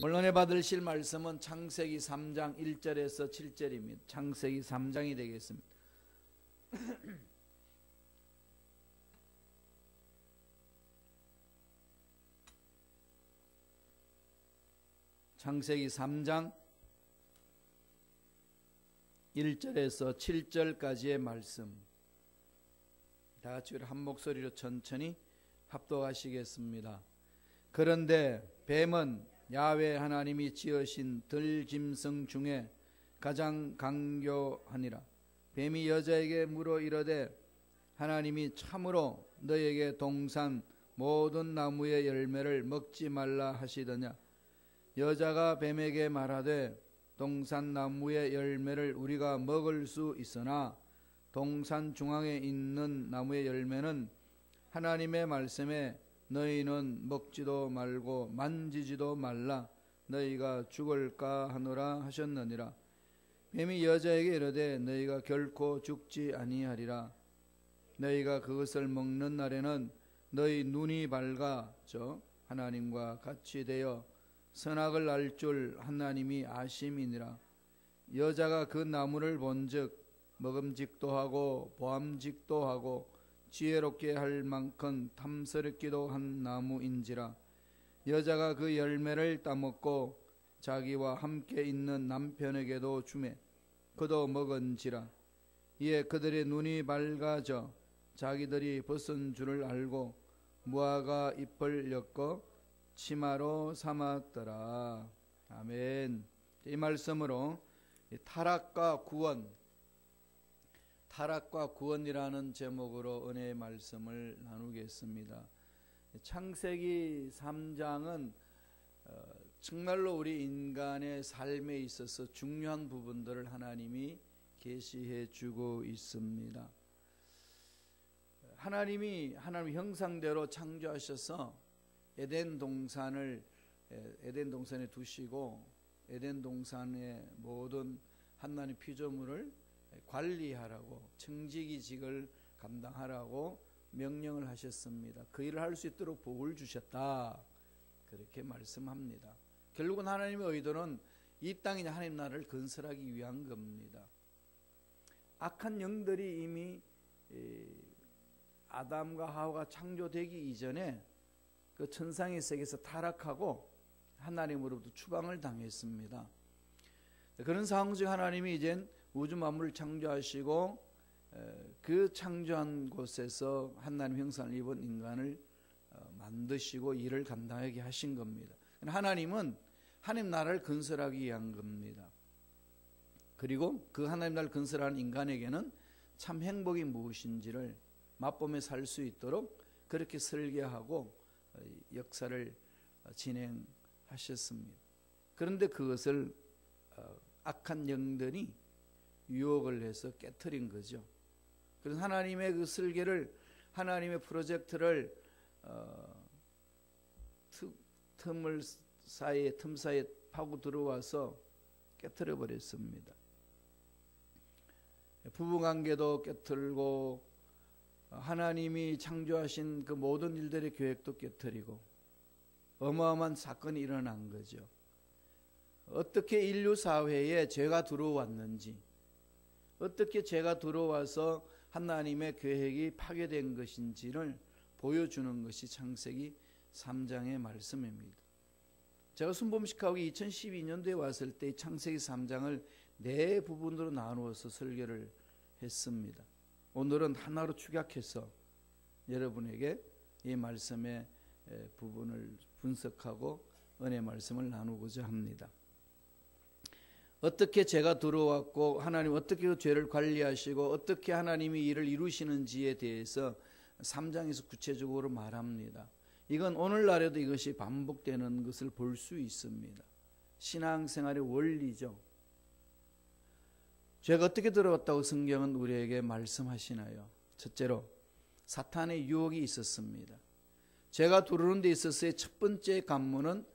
오늘 은혜 받으실 말씀은 창세기 3장 1절에서 7절입니다. 창세기 3장이 되겠습니다. 창세기 3장 1절에서 7절까지의 말씀, 다 같이 한 목소리로 천천히 합독하시겠습니다. 그런데 뱀은 야훼 하나님이 지으신 들짐승 중에 가장 강교하니라. 뱀이 여자에게 물어 이르되 하나님이 참으로 너에게 동산 모든 나무의 열매를 먹지 말라 하시더냐. 여자가 뱀에게 말하되 동산 나무의 열매를 우리가 먹을 수 있으나 동산 중앙에 있는 나무의 열매는 하나님의 말씀에 너희는 먹지도 말고 만지지도 말라 너희가 죽을까 하노라 하셨느니라. 뱀이 여자에게 이르되 너희가 결코 죽지 아니하리라. 너희가 그것을 먹는 날에는 너희 눈이 밝아져 하나님과 같이 되어 선악을 알 줄 하나님이 아심이니라. 여자가 그 나무를 본즉 먹음직도 하고 보암직도 하고 지혜롭게 할 만큼 탐스럽기도 한 나무인지라. 여자가 그 열매를 따먹고 자기와 함께 있는 남편에게도 주매 그도 먹은지라. 이에 그들의 눈이 밝아져 자기들이 벗은 줄을 알고 무화과 잎을 엮어 치마로 삼았더라. 아멘. 이 말씀으로 타락과 구원이라는 제목으로 은혜의 말씀을 나누겠습니다. 창세기 3장은 정말로 우리 인간의 삶에 있어서 중요한 부분들을 하나님이 계시해 주고 있습니다. 하나님이 하나님 형상대로 창조하셔서 에덴 동산에 두시고 에덴 동산의 모든 하나님 피조물을 관리하라고, 청지기직을 감당하라고 명령을 하셨습니다. 그 일을 할 수 있도록 복을 주셨다, 그렇게 말씀합니다. 결국은 하나님의 의도는 이 땅에 하나님 나라를 건설하기 위한 겁니다. 악한 영들이 이미 아담과 하와가 창조되기 이전에 그 천상의 세계에서 타락하고 하나님으로부터 추방을 당했습니다. 그런 상황 중 하나님이 이젠 우주 만물을 창조하시고 그 창조한 곳에서 하나님 형상을 입은 인간을 만드시고 일을 감당하게 하신 겁니다. 하나님은 하나님 나라를 건설하기 위한 겁니다. 그리고 그 하나님 나라를 건설하는 인간에게는 참 행복이 무엇인지를 맛보며 살 수 있도록 그렇게 설계하고 역사를 진행하셨습니다. 그런데 그것을 악한 영들이 유혹을 해서 깨트린 거죠. 그래서 하나님의 그 설계를, 하나님의 프로젝트를 틈 사이에 파고 들어와서 깨트려 버렸습니다. 부부관계도 깨트리고 하나님이 창조하신 그 모든 일들의 계획도 깨트리고 어마어마한 사건이 일어난 거죠. 어떻게 인류 사회에 죄가 들어왔는지, 어떻게 죄가 들어와서 하나님의 계획이 파괴된 것인지를 보여주는 것이 창세기 3장의 말씀입니다. 제가 순범식하고 2012년도에 왔을 때 창세기 3장을 4부분으로 나누어서 설교를 했습니다. 오늘은 하나로 축약해서 여러분에게 이 말씀의 부분을 분석하고 은혜 말씀을 나누고자 합니다. 어떻게 죄가 들어왔고 하나님 어떻게 그 죄를 관리하시고 어떻게 하나님이 일을 이루시는지에 대해서 3장에서 구체적으로 말합니다. 이건 오늘날에도 이것이 반복되는 것을 볼 수 있습니다. 신앙생활의 원리죠. 죄가 어떻게 들어왔다고 성경은 우리에게 말씀하시나요? 첫째로 사탄의 유혹이 있었습니다. 죄가 들어오는 데 있어서의 첫 번째 관문은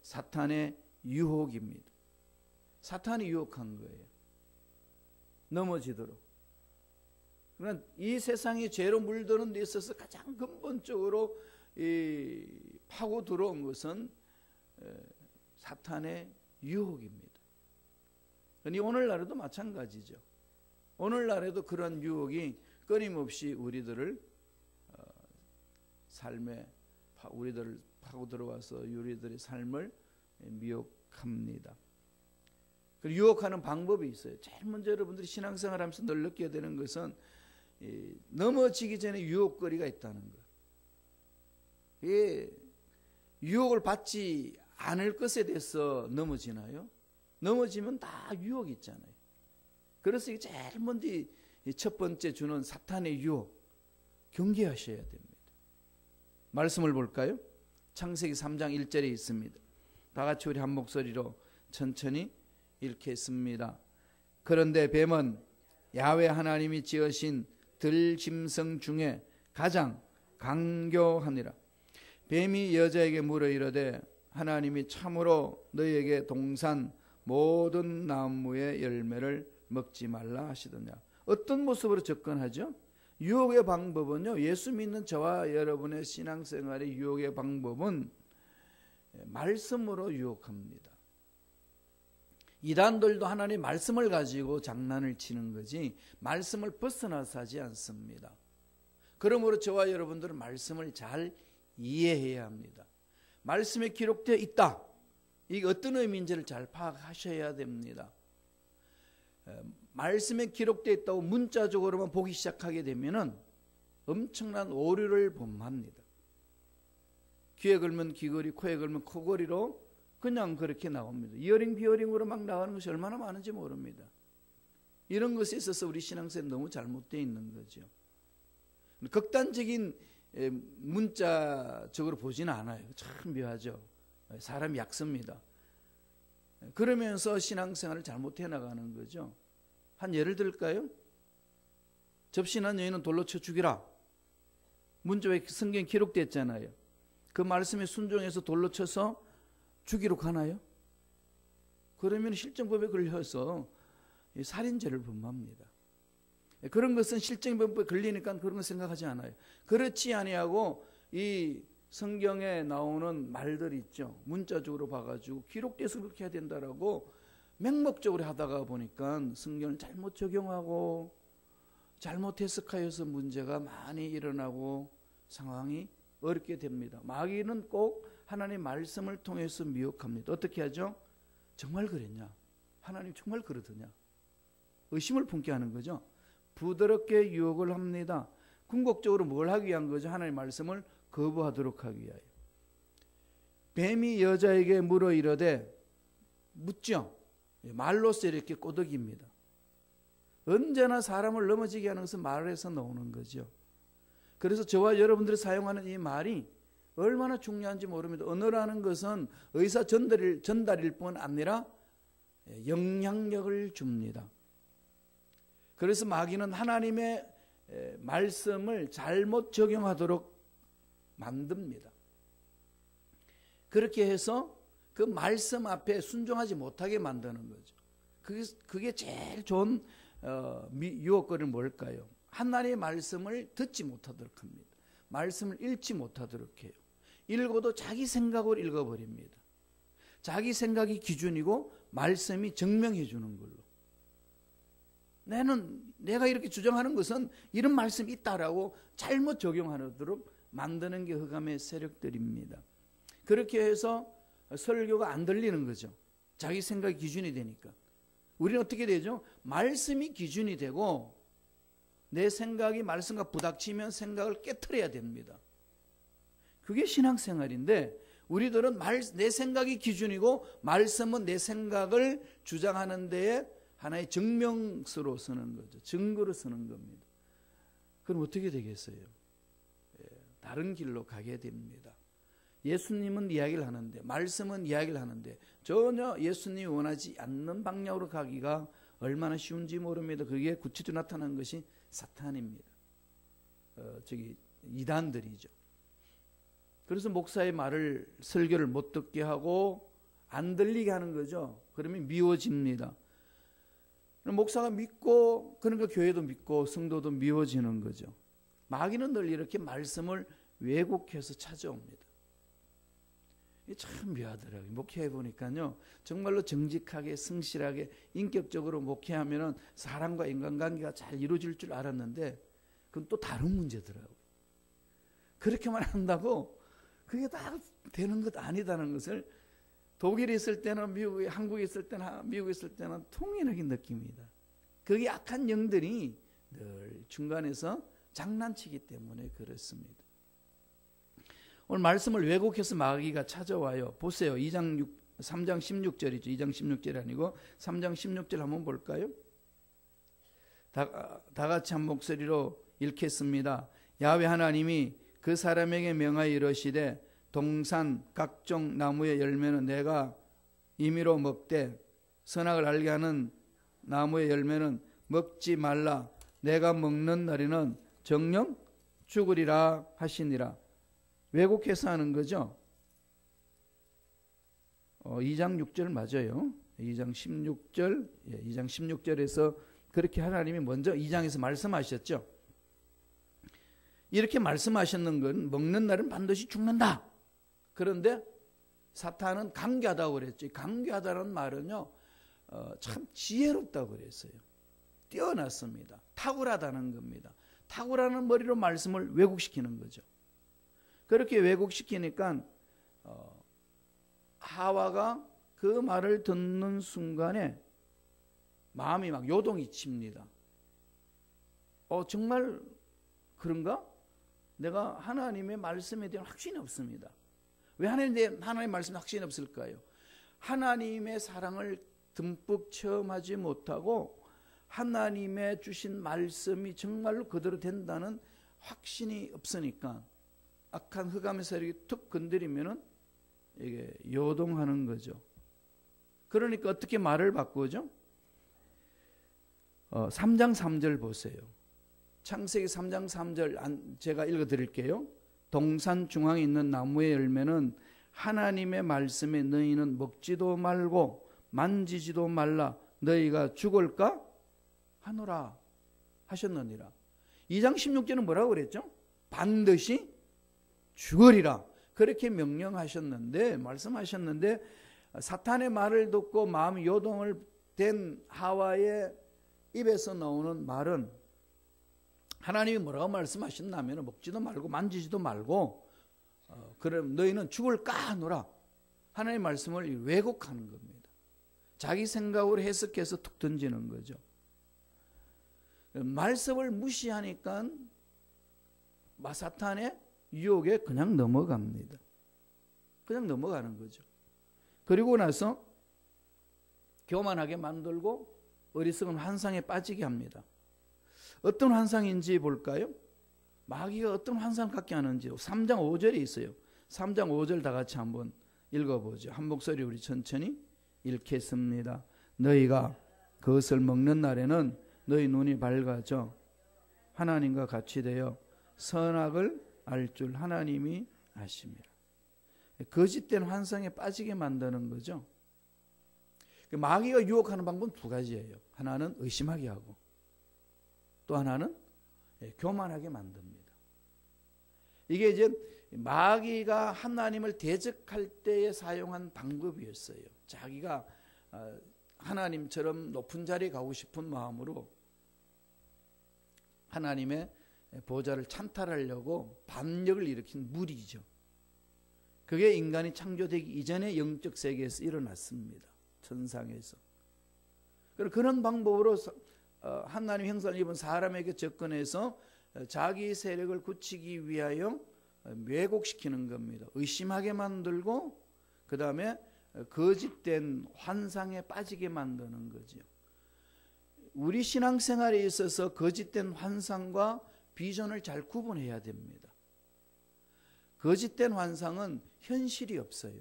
사탄의 유혹입니다. 사탄이 유혹한 거예요. 넘어지도록. 그러나 이 세상이 죄로 물드는 데 있어서 가장 근본적으로 파고 들어온 것은 사탄의 유혹입니다. 그러니 오늘날에도 마찬가지죠. 오늘날에도 그런 유혹이 끊임없이 우리들을 삶에 우리들을 파고 들어와서 우리들의 삶을 미혹합니다. 그 유혹하는 방법이 있어요. 제일 먼저 여러분들이 신앙생활하면서 늘 느껴야 되는 것은 넘어지기 전에 유혹거리가 있다는 것. 유혹을 받지 않을 것에 대해서 넘어지나요? 넘어지면 다 유혹이 있잖아요. 그래서 이게 제일 먼저 첫 번째 주는 사탄의 유혹 경계하셔야 됩니다. 말씀을 볼까요? 창세기 3장 1절에 있습니다. 다 같이 우리 한 목소리로 천천히 읽겠습니다. 그런데 뱀은 야훼 하나님이 지으신 들짐승 중에 가장 강교하니라. 뱀이 여자에게 물어 이르되 하나님이 참으로 너희에게 동산 모든 나무의 열매를 먹지 말라 하시더냐. 어떤 모습으로 접근하죠? 유혹의 방법은요, 예수 믿는 저와 여러분의 신앙생활의 유혹의 방법은 말씀으로 유혹합니다. 이단들도 하나님 말씀을 가지고 장난을 치는 거지 말씀을 벗어나서 하지 않습니다. 그러므로 저와 여러분들은 말씀을 잘 이해해야 합니다. 말씀에 기록되어 있다. 이게 어떤 의미인지를 잘 파악하셔야 됩니다. 말씀에 기록되어 있다고 문자적으로만 보기 시작하게 되면은 엄청난 오류를 범합니다. 귀에 걸면 귀걸이, 코에 걸면 코걸이로 그냥 그렇게 나옵니다. 이어링 비어링으로 막 나가는 것이 얼마나 많은지 모릅니다. 이런 것에 있어서 우리 신앙생활이 너무 잘못되어 있는 거죠. 극단적인 문자적으로 보지는 않아요. 참 묘하죠. 사람이 약습니다. 그러면서 신앙생활을 잘못해 나가는 거죠. 한 예를 들까요? 접신한 여인은 돌로 쳐 죽이라. 문자에 성경에 기록됐잖아요. 그 말씀에 순종해서 돌로 쳐서 죽이러 가나요? 그러면 실정법에 걸려서 살인죄를 범합니다. 그런 것은 실정법에 걸리니까 그런 거 생각하지 않아요. 그렇지 아니하고 이 성경에 나오는 말들 있죠. 문자적으로 봐가지고 기록돼서 그렇게 해야 된다라고 맹목적으로 하다가 보니까 성경을 잘못 적용하고 잘못 해석하여서 문제가 많이 일어나고 상황이 어렵게 됩니다. 마귀는 꼭 하나님의 말씀을 통해서 미혹합니다. 어떻게 하죠? 정말 그랬냐? 하나님 정말 그러더냐? 의심을 품게 하는 거죠. 부드럽게 유혹을 합니다. 궁극적으로 뭘 하기 위한 거죠? 하나님의 말씀을 거부하도록 하기 위하여. 뱀이 여자에게 물어 이르되 묻죠. 말로써 이렇게 꼬드깁니다. 언제나 사람을 넘어지게 하는 것은 말에서 나오는 거죠. 그래서 저와 여러분들이 사용하는 이 말이 얼마나 중요한지 모릅니다. 언어라는 것은 의사 전달일 뿐 아니라 영향력을 줍니다. 그래서 마귀는 하나님의 말씀을 잘못 적용하도록 만듭니다. 그렇게 해서 그 말씀 앞에 순종하지 못하게 만드는 거죠. 그게 제일 좋은 유혹거리는 뭘까요? 하나님의 말씀을 듣지 못하도록 합니다. 말씀을 읽지 못하도록 해요. 읽어도 자기 생각으로 읽어버립니다. 자기 생각이 기준이고 말씀이 증명해 주는 걸로. 내가 이렇게 주장하는 것은 이런 말씀이 있다라고 잘못 적용하도록 만드는 게 흑암의 세력들입니다. 그렇게 해서 설교가 안 들리는 거죠. 자기 생각이 기준이 되니까. 우리는 어떻게 되죠? 말씀이 기준이 되고 내 생각이 말씀과 부닥치면 생각을 깨트려야 됩니다. 그게 신앙생활인데 우리들은 내 생각이 기준이고 말씀은 내 생각을 주장하는 데에 하나의 증명서로 쓰는 거죠. 증거로 쓰는 겁니다. 그럼 어떻게 되겠어요? 다른 길로 가게 됩니다. 예수님은 이야기를 하는데 말씀은 이야기를 하는데 전혀 예수님이 원하지 않는 방향으로 가기가 얼마나 쉬운지 모릅니다. 그게 구체적으로 나타난 것이 사탄입니다. 이단들이죠. 그래서 목사의 말을 설교를 못 듣게 하고 안 들리게 하는 거죠. 그러면 미워집니다. 목사가 믿고 그러니까 교회도 믿고 성도도 미워지는 거죠. 마귀는 늘 이렇게 말씀을 왜곡해서 찾아옵니다. 참 묘하더라고요. 목회해 보니까요, 정말로 정직하게 성실하게 인격적으로 목회하면은 사람과 인간관계가 잘 이루어질 줄 알았는데 그건 또 다른 문제더라고요. 그렇게만 한다고 그게 다 되는 것 아니다는 것을 독일에 있을 때는 미국에, 한국에 있을 때는 미국에 있을 때는 통일하게 느낍니다. 거기 악한 영들이 늘 중간에서 장난치기 때문에 그렇습니다. 오늘 말씀을 왜곡해서 마귀가 찾아와요. 보세요. 3장 16절이죠. 2장 16절이 아니고 3장 16절 한번 볼까요? 다 같이 한 목소리로 읽겠습니다. 야훼 하나님이 그 사람에게 명하여 이르시되 동산 각종 나무의 열매는 내가 임의로 먹되 선악을 알게 하는 나무의 열매는 먹지 말라. 내가 먹는 날에는 정령 죽으리라 하시니라. 왜곡해서 하는 거죠. 2장 6절 맞아요. 2장 16절, 2장 16절에서 그렇게 하나님이 먼저 2장에서 말씀하셨죠. 이렇게 말씀하셨는 건 먹는 날은 반드시 죽는다. 그런데 사탄은 강교하다고 그랬죠. 강교하다는 말은요, 참 지혜롭다고 그랬어요. 뛰어났습니다. 탁월하다는 겁니다. 탁월하는 머리로 말씀을 왜곡시키는 거죠. 그렇게 왜곡시키니까 하와가 그 말을 듣는 순간에 마음이 막 요동이 칩니다. 정말 그런가? 내가 하나님의 말씀에 대한 확신이 없습니다. 왜 하나님의 말씀에 확신이 없을까요? 하나님의 사랑을 듬뿍 체험하지 못하고 하나님의 주신 말씀이 정말로 그대로 된다는 확신이 없으니까 악한 흑암의 세력이 툭 건드리면은 이게 요동하는 거죠. 그러니까 어떻게 말을 바꾸죠? 3장 3절 보세요. 창세기 3장 3절 제가 읽어드릴게요. 동산 중앙에 있는 나무의 열매는 하나님의 말씀에 너희는 먹지도 말고 만지지도 말라. 너희가 죽을까 하노라 하셨느니라. 2장 16절은 뭐라고 그랬죠? 반드시 죽으리라. 그렇게 명령하셨는데, 말씀하셨는데, 사탄의 말을 듣고 마음 요동을 된 하와의 입에서 나오는 말은 하나님이 뭐라고 말씀하셨냐면 먹지도 말고 만지지도 말고 그럼 너희는 죽을까 하노라. 하나님의 말씀을 왜곡하는 겁니다. 자기 생각으로 해석해서 툭 던지는 거죠. 말씀을 무시하니까 사탄의 유혹에 그냥 넘어갑니다. 그냥 넘어가는 거죠. 그리고 나서 교만하게 만들고 어리석은 환상에 빠지게 합니다. 어떤 환상인지 볼까요? 마귀가 어떤 환상을 갖게 하는지 3장 5절에 있어요. 3장 5절 다 같이 한번 읽어보죠. 한 목소리 우리 천천히 읽겠습니다. 너희가 그것을 먹는 날에는 너희 눈이 밝아져 하나님과 같이 되어 선악을 알 줄 하나님이 아심이라. 거짓된 환상에 빠지게 만드는 거죠. 마귀가 유혹하는 방법은 두 가지예요. 하나는 의심하게 하고 또 하나는 교만하게 만듭니다. 이게 이제 마귀가 하나님을 대적할 때에 사용한 방법이었어요. 자기가 하나님처럼 높은 자리에 가고 싶은 마음으로 하나님의 보좌를 찬탈하려고 반역을 일으킨 무리죠. 그게 인간이 창조되기 이전에 영적 세계에서 일어났습니다. 천상에서. 그런 방법으로 하나님 형상을 입은 사람에게 접근해서 자기 세력을 굳히기 위하여 왜곡시키는 겁니다. 의심하게 만들고 그 다음에 거짓된 환상에 빠지게 만드는 거죠. 우리 신앙생활에 있어서 거짓된 환상과 비전을 잘 구분해야 됩니다. 거짓된 환상은 현실이 없어요.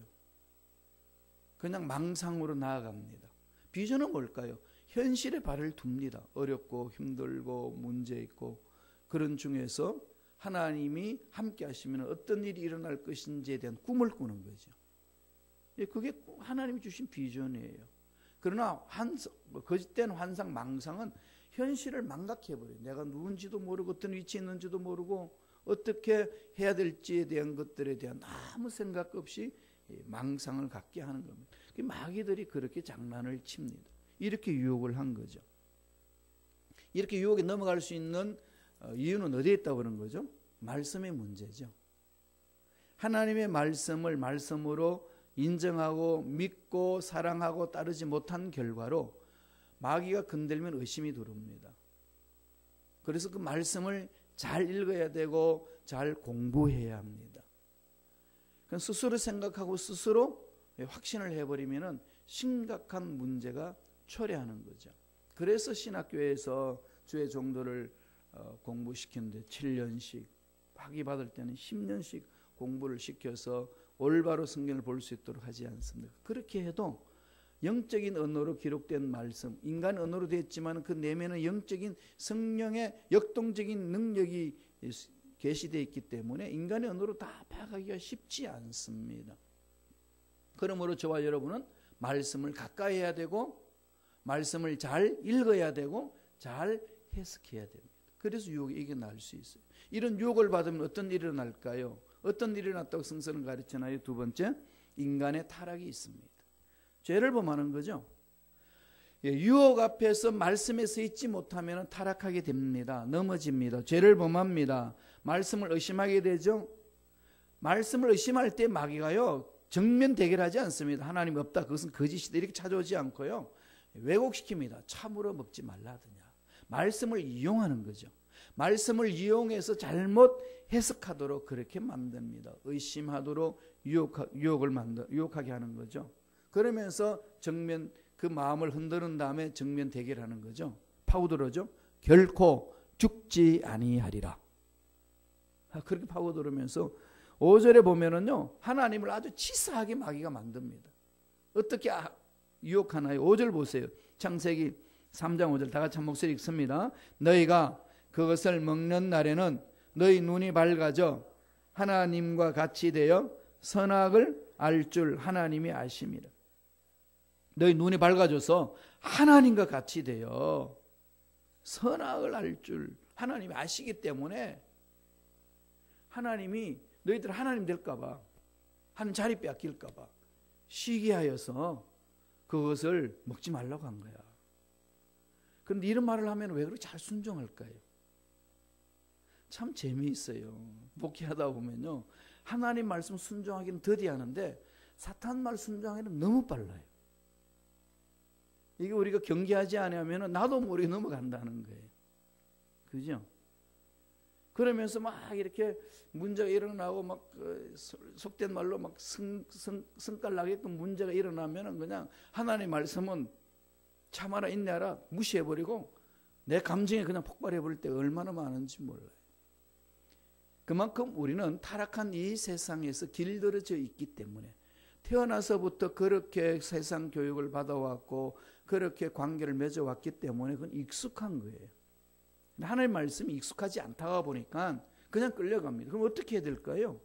그냥 망상으로 나아갑니다. 비전은 뭘까요? 현실에 발을 둡니다. 어렵고 힘들고 문제 있고 그런 중에서 하나님이 함께 하시면 어떤 일이 일어날 것인지에 대한 꿈을 꾸는 거죠. 그게 하나님이 주신 비전이에요. 그러나 거짓된 환상, 망상은 현실을 망각해버려요. 내가 누군지도 모르고 어떤 위치에 있는지도 모르고 어떻게 해야 될지에 대한 것들에 대한 아무 생각 없이 망상을 갖게 하는 겁니다. 마귀들이 그렇게 장난을 칩니다. 이렇게 유혹을 한 거죠. 이렇게 유혹에 넘어갈 수 있는 이유는 어디에 있다고 그런 거죠? 말씀의 문제죠. 하나님의 말씀을 말씀으로 인정하고 믿고 사랑하고 따르지 못한 결과로 마귀가 건들면 의심이 들어옵니다. 그래서 그 말씀을 잘 읽어야 되고 잘 공부해야 합니다. 스스로 생각하고 스스로 확신을 해버리면 심각한 문제가 초래하는 거죠. 그래서 신학교에서 주의 종도를 공부시키는데 7년씩, 학위 받을 때는 10년씩 공부를 시켜서 올바로 성경을 볼 수 있도록 하지 않습니까? 그렇게 해도 영적인 언어로 기록된 말씀, 인간 언어로 됐지만 그 내면은 영적인 성령의 역동적인 능력이 계시되어 있기 때문에 인간의 언어로 다 파악하기가 쉽지 않습니다. 그러므로 저와 여러분은 말씀을 가까이 해야 되고 말씀을 잘 읽어야 되고 잘 해석해야 됩니다. 그래서 유혹에 이겨낼 수 있어요. 이런 유혹을 받으면 어떤 일이 일어날까요? 어떤 일이 일어났다고 성서는 가르치나요? 두 번째, 인간의 타락이 있습니다. 죄를 범하는 거죠. 유혹 앞에서 말씀에 서 있지 못하면 타락하게 됩니다. 넘어집니다. 죄를 범합니다. 말씀을 의심하게 되죠. 말씀을 의심할 때 마귀가요, 정면 대결하지 않습니다. 하나님 없다, 그것은 거짓이다, 이렇게 찾아오지 않고요, 왜곡시킵니다. 참으로 먹지 말라 하더냐. 말씀을 이용하는 거죠. 말씀을 이용해서 잘못 해석하도록 그렇게 만듭니다. 의심하도록 유혹하게 하는 거죠. 그러면서 정면 그 마음을 흔드는 다음에 정면 대결하는 거죠. 파고들어죠. 결코 죽지 아니하리라. 그렇게 파고들으면서 5절에 보면은요, 하나님을 아주 치사하게 마귀가 만듭니다. 어떻게 유혹하나요? 5절 보세요. 창세기 3장 5절 다 같이 한 목소리 읽습니다. 너희가 그것을 먹는 날에는 너희 눈이 밝아져 하나님과 같이 되어 선악을 알 줄 하나님이 아심이라. 너희 눈이 밝아져서 하나님과 같이 되어 선악을 알 줄 하나님이 아시기 때문에 하나님이 너희들 하나님 될까 봐, 한 자리 뺏길까 봐 시기하여서 그것을 먹지 말라고 한 거야. 그런데 이런 말을 하면 왜 그렇게 잘 순종할까요? 참 재미있어요. 목회하다 보면요, 하나님 말씀 순종하기는 더디하는데 사탄 말 순종하기는 너무 빨라요. 이게 우리가 경계하지 않으면 나도 모르게 넘어간다는 거예요. 그죠? 그러면서 막 이렇게 문제가 일어나고 막 속된 말로 막 성깔 나게끔 문제가 일어나면은 그냥 하나님 말씀은 참아라 인내하라 무시해버리고 내 감정에 그냥 폭발해버릴 때가 얼마나 많은지 몰라요. 그만큼 우리는 타락한 이 세상에서 길들여져 있기 때문에 태어나서부터 그렇게 세상 교육을 받아왔고 그렇게 관계를 맺어왔기 때문에 그건 익숙한 거예요. 하나님 말씀이 익숙하지 않다가 보니까 그냥 끌려갑니다. 그럼 어떻게 해야 될까요?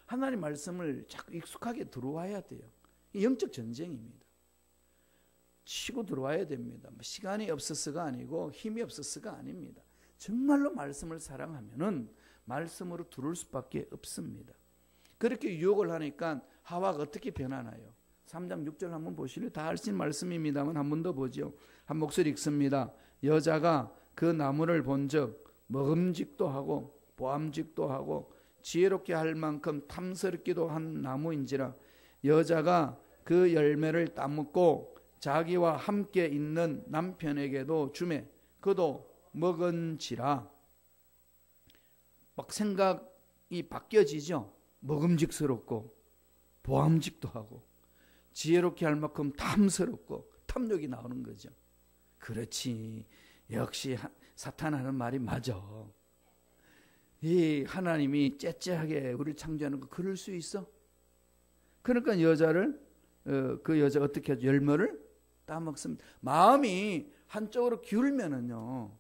하나님 말씀을 자꾸 익숙하게 들어와야 돼요. 영적 전쟁입니다. 치고 들어와야 됩니다. 시간이 없어서가 아니고 힘이 없어서가 아닙니다. 정말로 말씀을 사랑하면은 말씀으로 들어올 수밖에 없습니다. 그렇게 유혹을 하니까 하와가 어떻게 변하나요? 3장 6절 한번 보실래요? 다 하신 말씀입니다만 한 번 더 보죠. 한 목소리 읽습니다. 여자가 그 나무를 본즉 먹음직도 하고 보암직도 하고 지혜롭게 할 만큼 탐스럽기도 한 나무인지라 여자가 그 열매를 따먹고 자기와 함께 있는 남편에게도 주매 그도 먹은지라. 막 생각이 바뀌어지죠. 먹음직스럽고 보암직도 하고 지혜롭게 할 만큼 탐스럽고 탐욕이 나오는 거죠. 그렇지, 역시 사탄 하는 말이 맞아. 이 하나님이 째째하게 우리를 창조하는 거 그럴 수 있어? 그러니까 여자를 그 여자가 어떻게 하죠? 열매를 따먹습니다. 마음이 한쪽으로 기울면은요,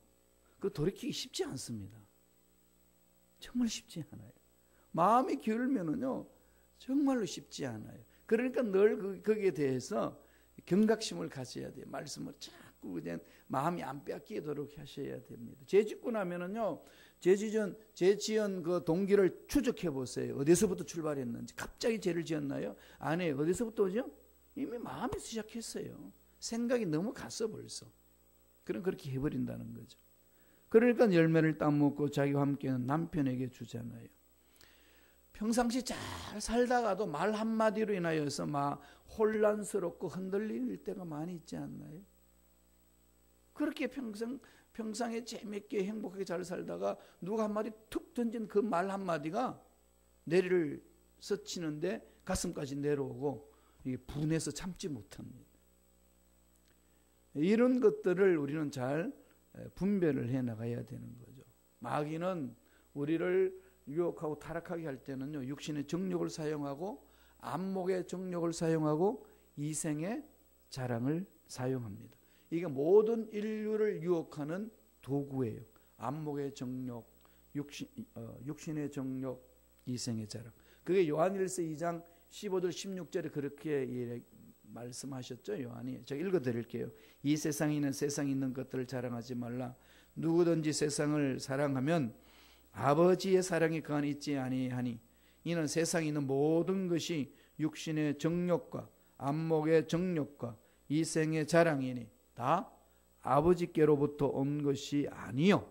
그 돌이키기 쉽지 않습니다. 정말 쉽지 않아요. 마음이 기울면은요, 정말로 쉽지 않아요. 그러니까 늘 거기에 대해서 경각심을 가져야 돼요. 말씀을 자꾸 자꾸 그냥 마음이 안 뺏기도록 하셔야 됩니다. 죄 짓고 나면은요, 죄 지은 그 동기를 추적해 보세요. 어디서부터 출발했는지. 갑자기 죄를 지었나요? 아니에요. 어디서부터 오죠? 이미 마음에서 시작했어요. 생각이 너무 갔어 벌써. 그럼 그렇게 해버린다는 거죠. 그러니까 열매를 따먹고 자기와 함께는 남편에게 주잖아요. 평상시 잘 살다가도 말 한마디로 인하여서 막 혼란스럽고 흔들릴 때가 많이 있지 않나요? 그렇게 평상에 재밌게 행복하게 잘 살다가 누가 한마디 툭 던진 그 말 한마디가 내리를 스치는데 가슴까지 내려오고 분해서 참지 못합니다. 이런 것들을 우리는 잘 분별을 해나가야 되는 거죠. 마귀는 우리를 유혹하고 타락하게 할 때는요, 육신의 정욕을 사용하고 안목의 정욕을 사용하고 이생의 자랑을 사용합니다. 이게 모든 인류를 유혹하는 도구예요. 안목의 정욕, 육신의 정욕, 이생의 자랑. 그게 요한일서 2장 15절 16절에 그렇게 말씀하셨죠. 요한이. 제가 읽어드릴게요. 이 세상에 있는 세상에 있는 것들을 자랑하지 말라. 누구든지 세상을 사랑하면 아버지의 사랑이 그 안에 있지 아니하니 이는 세상에 있는 모든 것이 육신의 정욕과 안목의 정욕과 이생의 자랑이니 다 아버지께로부터 온 것이 아니요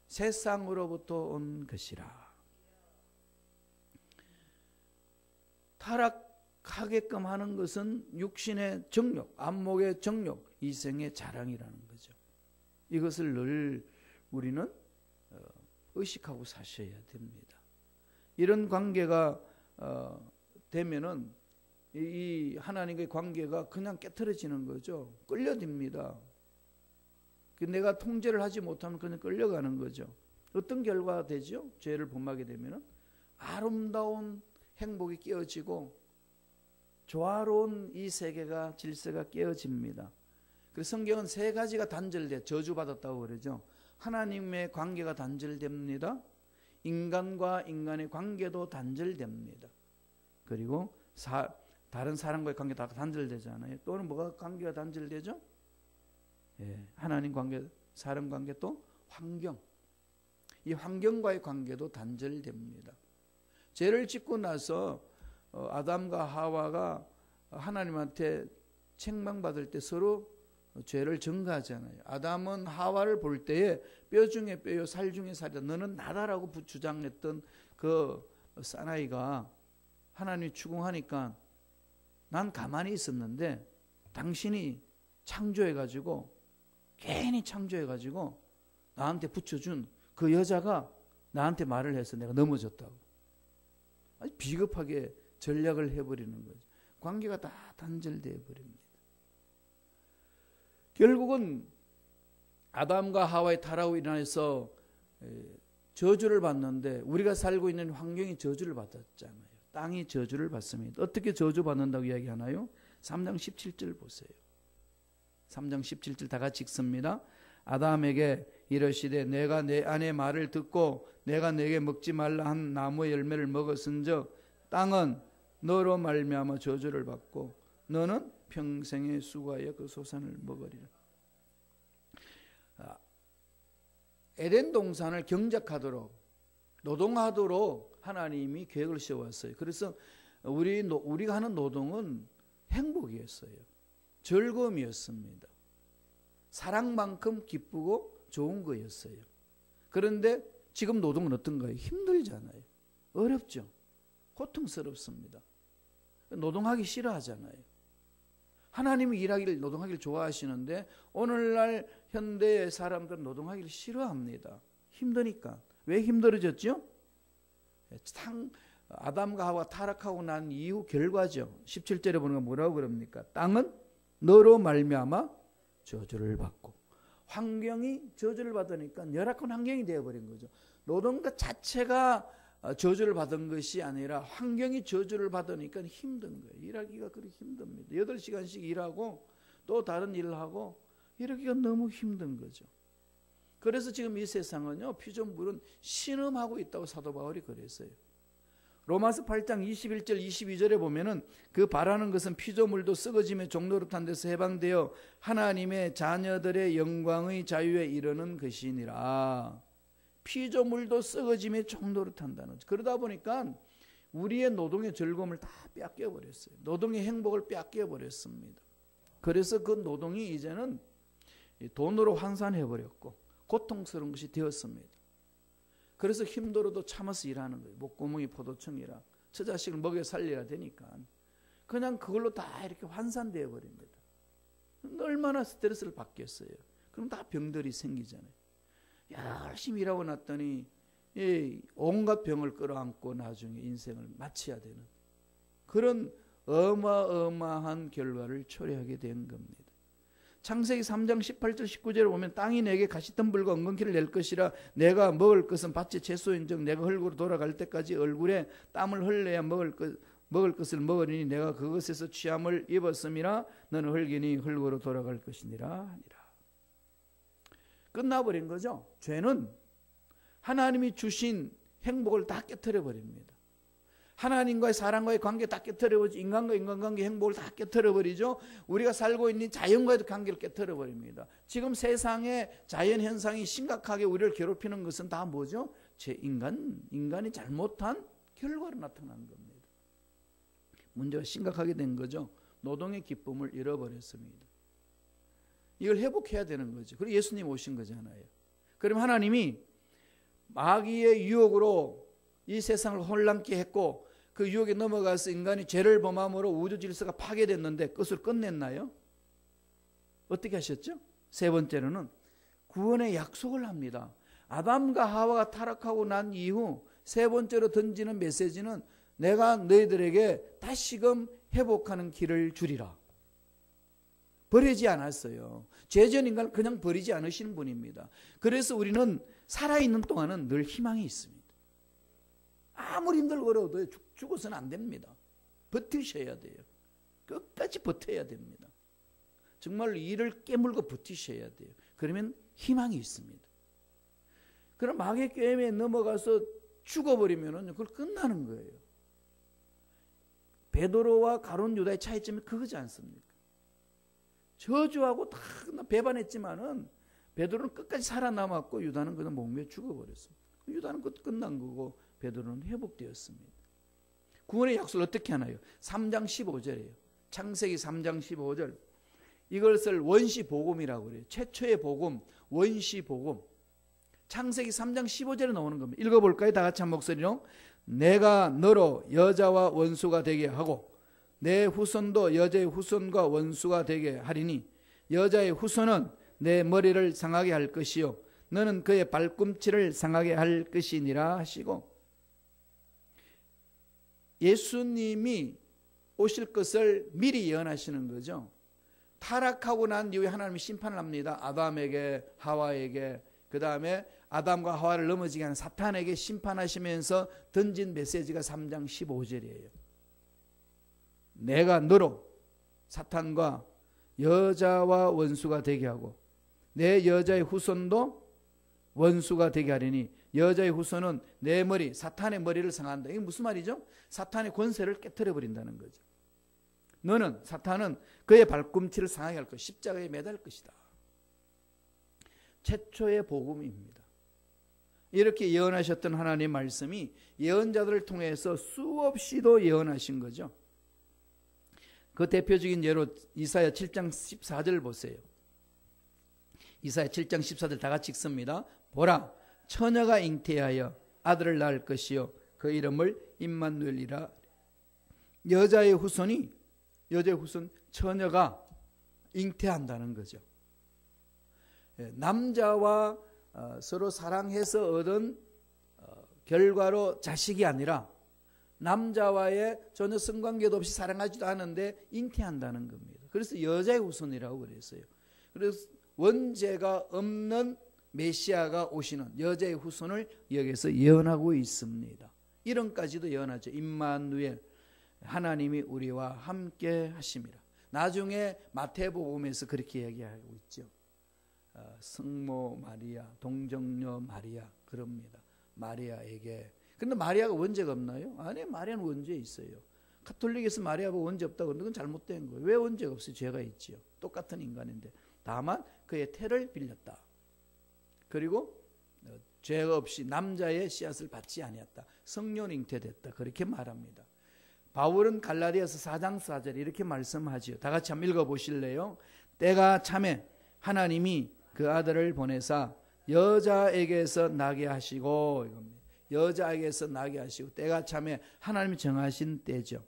세상으로부터 온 것이라. 타락하게끔 하는 것은 육신의 정욕, 안목의 정욕, 이생의 자랑이라는 거죠. 이것을 늘 우리는 의식하고 사셔야 됩니다. 이런 관계가 되면은 이 하나님과의 관계가 그냥 깨트려지는 거죠. 끌려듭니다. 내가 통제를 하지 못하면 그냥 끌려가는 거죠. 어떤 결과가 되죠? 죄를 범하게 되면은 아름다운 행복이 깨어지고 조화로운 이 세계가 질서가 깨어집니다. 그래서 성경은 세 가지가 단절돼 저주받았다고 그러죠. 하나님의 관계가 단절됩니다. 인간과 인간의 관계도 단절됩니다. 그리고 다른 사람과의 관계 다 단절되잖아요. 또는 뭐가 관계가 단절되죠? 예, 하나님 관계, 사람 관계 또 환경. 이 환경과의 관계도 단절됩니다. 죄를 짓고 나서 아담과 하와가 하나님한테 책망받을 때 서로 죄를 전가하잖아요. 아담은 하와를 볼 때에 뼈 중에 뼈요 살 중에 살이다. 너는 나다라고 주장했던 그 사나이가 하나님이 추궁하니까 난 가만히 있었는데 당신이 창조해가지고 괜히 창조해가지고 나한테 붙여준 그 여자가 나한테 말을 해서 내가 넘어졌다고. 아주 비겁하게 전략을 해버리는 거죠. 관계가 다 단절되어 버립니다. 결국은 아담과 하와의 타락으로 인해서 저주를 받는데 우리가 살고 있는 환경이 저주를 받았잖아요. 땅이 저주를 받습니다. 어떻게 저주받는다고 이야기하나요? 3장 17절 보세요. 3장 17절 다 같이 읽습니다. 아담에게 이르시되 내가 내 아내 말을 듣고 내가 내게 먹지 말라 한 나무의 열매를 먹었은즉 땅은 너로 말미암아 저주를 받고 너는 평생의 수고하여 그 소산을 먹으리라. 에덴 동산을 경작하도록 노동하도록 하나님이 계획을 세웠어요. 그래서 우리가 하는 노동은 행복이었어요. 즐거움이었습니다. 사랑만큼 기쁘고 좋은 거였어요. 그런데 지금 노동은 어떤가요? 힘들잖아요. 어렵죠. 고통스럽습니다. 노동하기 싫어하잖아요. 하나님이 일하기를 노동하기를 좋아하시는데 오늘날 현대의 사람들은 노동하기를 싫어합니다. 힘드니까. 왜 힘들어졌죠? 아담과 하와가 타락하고 난 이후 결과죠. 17절에 보는 건 뭐라고 그럽니까? 땅은 너로 말미암아 저주를 받고. 환경이 저주를 받으니까 열악한 환경이 되어버린 거죠. 노동자 자체가 저주를 받은 것이 아니라 환경이 저주를 받으니까 힘든 거예요. 일하기가 그렇게 힘듭니다. 8시간씩 일하고 또 다른 일을 하고 이러기가 너무 힘든 거죠. 그래서 지금 이 세상은요, 피조물은 신음하고 있다고 사도 바울이 그랬어요. 로마서 8장 21절 22절에 보면은 그 바라는 것은 피조물도 썩어짐의 종노릇한 데서 해방되어 하나님의 자녀들의 영광의 자유에 이르는 것이니라. 피조물도 썩어짐의 종노릇한다는 거죠. 그러다 보니까 우리의 노동의 즐거움을 다 뺏겨버렸어요. 노동의 행복을 뺏겨버렸습니다. 그래서 그 노동이 이제는 돈으로 환산해버렸고 고통스러운 것이 되었습니다. 그래서 힘들어도 참아서 일하는 거예요. 목구멍이 포도청이라 저 자식을 먹여 살려야 되니까 그냥 그걸로 다 이렇게 환산되어 버립니다. 얼마나 스트레스를 받겠어요. 그럼 다 병들이 생기잖아요. 열심히 일하고 났더니 온갖 병을 끌어안고 나중에 인생을 마쳐야 되는 그런 어마어마한 결과를 초래하게 된 겁니다. 창세기 3장 18절 19절에 보면 땅이 내게 가시덤불과 엉겅퀴를 낼 것이라 내가 먹을 것은 밭의 채소인즉 내가 흙으로 돌아갈 때까지 얼굴에 땀을 흘려야 먹을 것을 먹으리니 내가 그것에서 취함을 입었음이라 너는 흙이니 흙으로 돌아갈 것이니라 하니라. 끝나버린 거죠. 죄는 하나님이 주신 행복을 다 깨트려 버립니다. 하나님과의 사람과의 관계 다 깨트려버리죠. 인간과 인간관계 행복을 다 깨트려버리죠. 우리가 살고 있는 자연과의 관계를 깨트려버립니다. 지금 세상의 자연현상이 심각하게 우리를 괴롭히는 것은 다 뭐죠? 인간이 잘못한 결과로 나타난 겁니다. 문제가 심각하게 된 거죠. 노동의 기쁨을 잃어버렸습니다. 이걸 회복해야 되는 거죠. 그리고 예수님 오신 거잖아요. 그럼 하나님이 마귀의 유혹으로 이 세상을 혼란케 했고 그 유혹에 넘어가서 인간이 죄를 범함으로 우주 질서가 파괴됐는데 그것을 끝냈나요? 어떻게 하셨죠? 세 번째로는 구원의 약속을 합니다. 아담과 하와가 타락하고 난 이후 세 번째로 던지는 메시지는 내가 너희들에게 다시금 회복하는 길을 주리라. 버리지 않았어요. 죄전 인간을 그냥 버리지 않으시는 분입니다. 그래서 우리는 살아있는 동안은 늘 희망이 있습니다. 아무리 힘들고 어려워도 죽어서는 안 됩니다. 버티셔야 돼요. 끝까지 버텨야 됩니다. 정말 이를 깨물고 버티셔야 돼요. 그러면 희망이 있습니다. 그럼 마귀의 꾀임에 넘어가서 죽어버리면 그걸 끝나는 거예요. 베드로와 가룟 유다의 차이점이 그거지 않습니까? 저주하고 다 배반했지만은 베드로는 끝까지 살아남았고 유다는 그냥 목매어 죽어버렸습니다. 유다는 끝난 거고 베드로는 회복되었습니다. 구원의 약속을 어떻게 하나요? 3장 15절이에요. 창세기 3장 15절. 이것을 원시복음이라고 그래요. 최초의 복음, 원시복음. 창세기 3장 15절에 나오는 겁니다. 읽어볼까요? 다 같이 한 목소리로. 내가 너로 여자와 원수가 되게 하고 내 후손도 여자의 후손과 원수가 되게 하리니 여자의 후손은 내 머리를 상하게 할 것이요 너는 그의 발꿈치를 상하게 할 것이니라 하시고 예수님이 오실 것을 미리 예언하시는 거죠. 타락하고 난 이후에 하나님이 심판을 합니다. 아담에게 하와에게 그 다음에 아담과 하와를 넘어지게 하는 사탄에게 심판하시면서 던진 메시지가 3장 15절이에요. 내가 너로 사탄과 여자와 원수가 되게 하고 내 여자의 후손도 원수가 되게 하리니 여자의 후손은 내 머리 사탄의 머리를 상한다. 이게 무슨 말이죠? 사탄의 권세를 깨트려 버린다는 거죠. 너는 사탄은 그의 발꿈치를 상하게 할 것, 십자가에 매달 것이다. 최초의 복음입니다. 이렇게 예언하셨던 하나님의 말씀이 예언자들을 통해서 수없이도 예언하신 거죠. 그 대표적인 예로 이사야 7장 14절 보세요. 이사야 7장 14절 다 같이 읽습니다. 보라, 처녀가 잉태하여 아들을 낳을 것이요 그 이름을 임마누엘이라. 여자의 후손 처녀가 잉태한다는 거죠. 남자와 서로 사랑해서 얻은 결과로 자식이 아니라 남자와의 전혀 성관계도 없이 사랑하지도 않은데 잉태한다는 겁니다. 그래서 여자의 후손이라고 그랬어요. 그래서 원죄가 없는 메시아가 오시는 여자의 후손을 여기서 예언하고 있습니다. 이름까지도 예언하죠. 임마누엘, 하나님이 우리와 함께 하심이라. 나중에 마태복음에서 그렇게 얘기하고 있죠. 성모 마리아, 동정녀 마리아 그럽니다. 마리아에게. 근데 마리아가 원죄가 없나요? 아니, 마리아는 원죄 있어요. 가톨릭에서 마리아가 원죄 없다고 그러는데 그건 잘못된 거예요. 왜 원죄가 없어요? 죄가 있지요. 똑같은 인간인데. 다만 그의 태를 빌렸다. 그리고 죄가 없이 남자의 씨앗을 받지 아니었다. 성령 잉태됐다. 그렇게 말합니다. 바울은 갈라디아서 4장 4절 이렇게 말씀하지요. 다 같이 한번 읽어보실래요? 때가 참에 하나님이 그 아들을 보내사 여자에게서 나게 하시고, 이겁니다. 여자에게서 나게 하시고, 때가 참에 하나님이 정하신 때죠.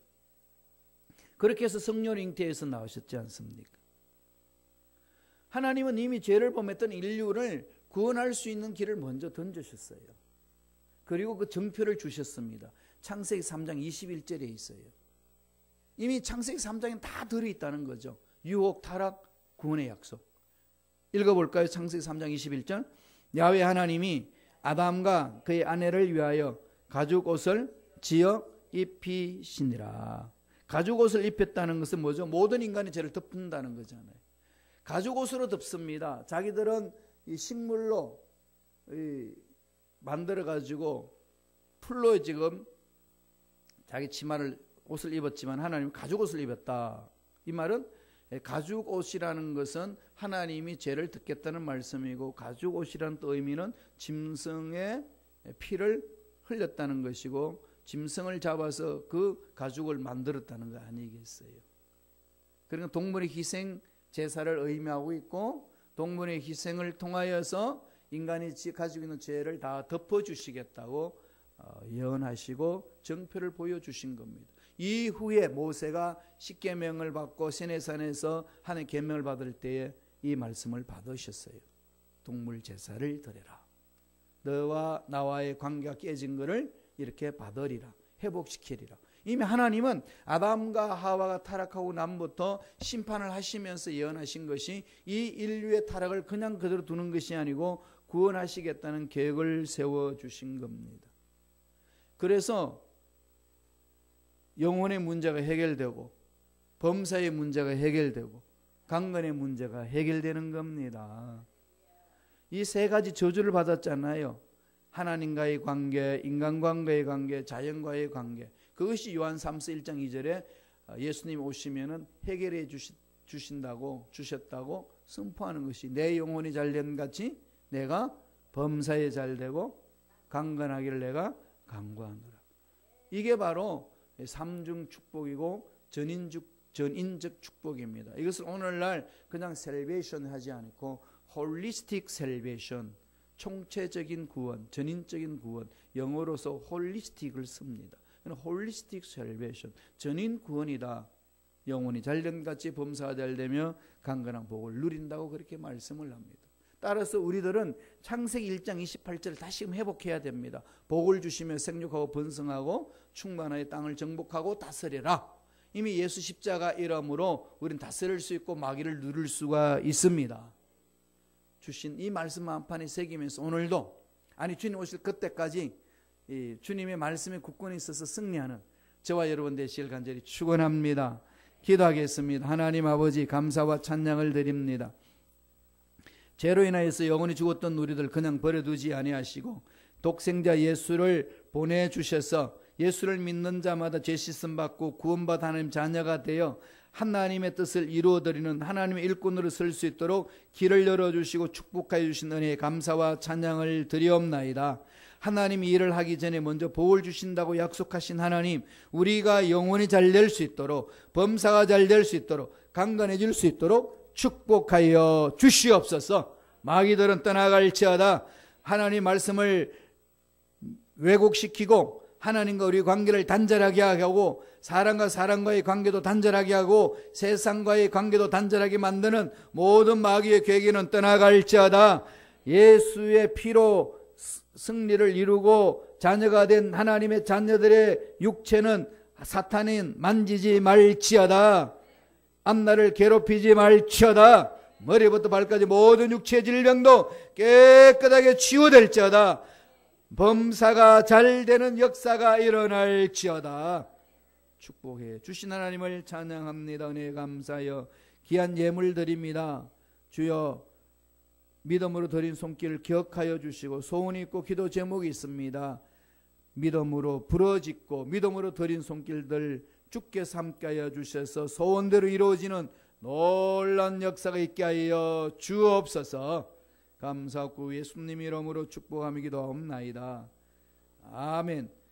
그렇게 해서 성령 잉태에서 나오셨지 않습니까? 하나님은 이미 죄를 범했던 인류를 구원할 수 있는 길을 먼저 던져주셨어요. 그리고 그 정표를 주셨습니다. 창세기 3장 21절에 있어요. 이미 창세기 3장에 다 들어있다는 거죠. 유혹, 타락, 구원의 약속. 읽어볼까요? 창세기 3장 21절. 야훼 하나님이 아담과 그의 아내를 위하여 가죽옷을 지어 입히시니라. 가죽옷을 입혔다는 것은 뭐죠? 모든 인간의 죄를 덮는다는 거잖아요. 가죽옷으로 덮습니다. 자기들은 이 식물로 만들어가지고 풀로 지금 자기 치마를 옷을 입었지만 하나님은 가죽옷을 입었다. 이 말은 가죽옷이라는 것은 하나님이 죄를 덮겠다는 말씀이고, 가죽옷이라는 또 의미는 짐승의 피를 흘렸다는 것이고, 짐승을 잡아서 그 가죽을 만들었다는 거 아니겠어요? 그러니까 동물의 희생 제사를 의미하고 있고, 동물의 희생을 통하여서 인간이 가지고 있는 죄를 다 덮어주시겠다고 예언하시고 정표를 보여주신 겁니다. 이후에 모세가 십계명을 받고 시내산에서 하나님의 계명을 받을 때에 이 말씀을 받으셨어요. 동물 제사를 드려라. 너와 나와의 관계가 깨진 것을 이렇게 받으리라. 회복시키리라. 이미 하나님은 아담과 하와가 타락하고 남부터 심판을 하시면서 예언하신 것이 이 인류의 타락을 그냥 그대로 두는 것이 아니고 구원하시겠다는 계획을 세워주신 겁니다. 그래서 영혼의 문제가 해결되고, 범사의 문제가 해결되고, 강건의 문제가 해결되는 겁니다. 이 세 가지 저주를 받았잖아요. 하나님과의 관계, 인간과의 관계, 자연과의 관계. 그것이 요한 3서 1장 2절에 예수님이 오시면은 해결해 주셨다고 선포하는 것이, 내 영혼이 잘된 같이 내가 범사에 잘되고 강건하기를 내가 간구하노라. 이게 바로 삼중 축복이고 전인적 축복입니다. 이것을 오늘날 그냥 셀베이션 하지 않고 홀리스틱 셀베이션, 총체적인 구원, 전인적인 구원, 영어로서 홀리스틱을 씁니다. 홀리스틱 셀베이션, 전인 구원이다. 영혼이 잘된같이 범사가 잘되며 강건한 복을 누린다고 그렇게 말씀을 합니다. 따라서 우리들은 창세기 1장 28절을 다시 회복해야 됩니다. 복을 주시며 생육하고 번성하고 충만하여 땅을 정복하고 다스려라. 이미 예수 십자가 이름으로 우리는 다스릴 수 있고 마귀를 누릴 수가 있습니다. 주신 이 말씀 한판에 새기면서 오늘도, 아니 주님 오실 그때까지 이 주님의 말씀에 굳건히 있어서 승리하는 저와 여러분 되시길 간절히 축원합니다. 기도하겠습니다. 하나님 아버지, 감사와 찬양을 드립니다. 죄로 인하여서 영원히 죽었던 우리들 그냥 버려두지 아니하시고 독생자 예수를 보내주셔서 예수를 믿는 자마다 죄 씻음 받고 구원받아 하나님 자녀가 되어 하나님의 뜻을 이루어드리는 하나님의 일꾼으로 설 수 있도록 길을 열어주시고 축복하여 주신 은혜에 감사와 찬양을 드리옵나이다. 하나님이 일을 하기 전에 먼저 복을 주신다고 약속하신 하나님, 우리가 영혼이 잘 될 수 있도록, 범사가 잘 될 수 있도록, 강건해질 수 있도록 축복하여 주시옵소서. 마귀들은 떠나갈지어다. 하나님 말씀을 왜곡시키고 하나님과 우리 관계를 단절하게 하고, 사람과 사람과의 관계도 단절하게 하고, 세상과의 관계도 단절하게 만드는 모든 마귀의 계획은 떠나갈지어다. 예수의 피로 승리를 이루고 자녀가 된 하나님의 자녀들의 육체는 사탄인 만지지 말지어다. 앞날을 괴롭히지 말지어다. 머리부터 발까지 모든 육체 질병도 깨끗하게 치유될지어다. 범사가 잘 되는 역사가 일어날지어다. 축복해 주신 하나님을 찬양합니다. 은혜 감사하여 귀한 예물 드립니다. 주여, 믿음으로 드린 손길을 기억하여 주시고, 소원이 있고 기도 제목이 있습니다. 믿음으로 부러짓고 믿음으로 드린 손길들 주께 삼게 하여 주셔서 소원대로 이루어지는 놀라운 역사가 있게 하여 주옵소서. 감사하고 예수님 이름으로 축복하며 기도하옵나이다. 아멘.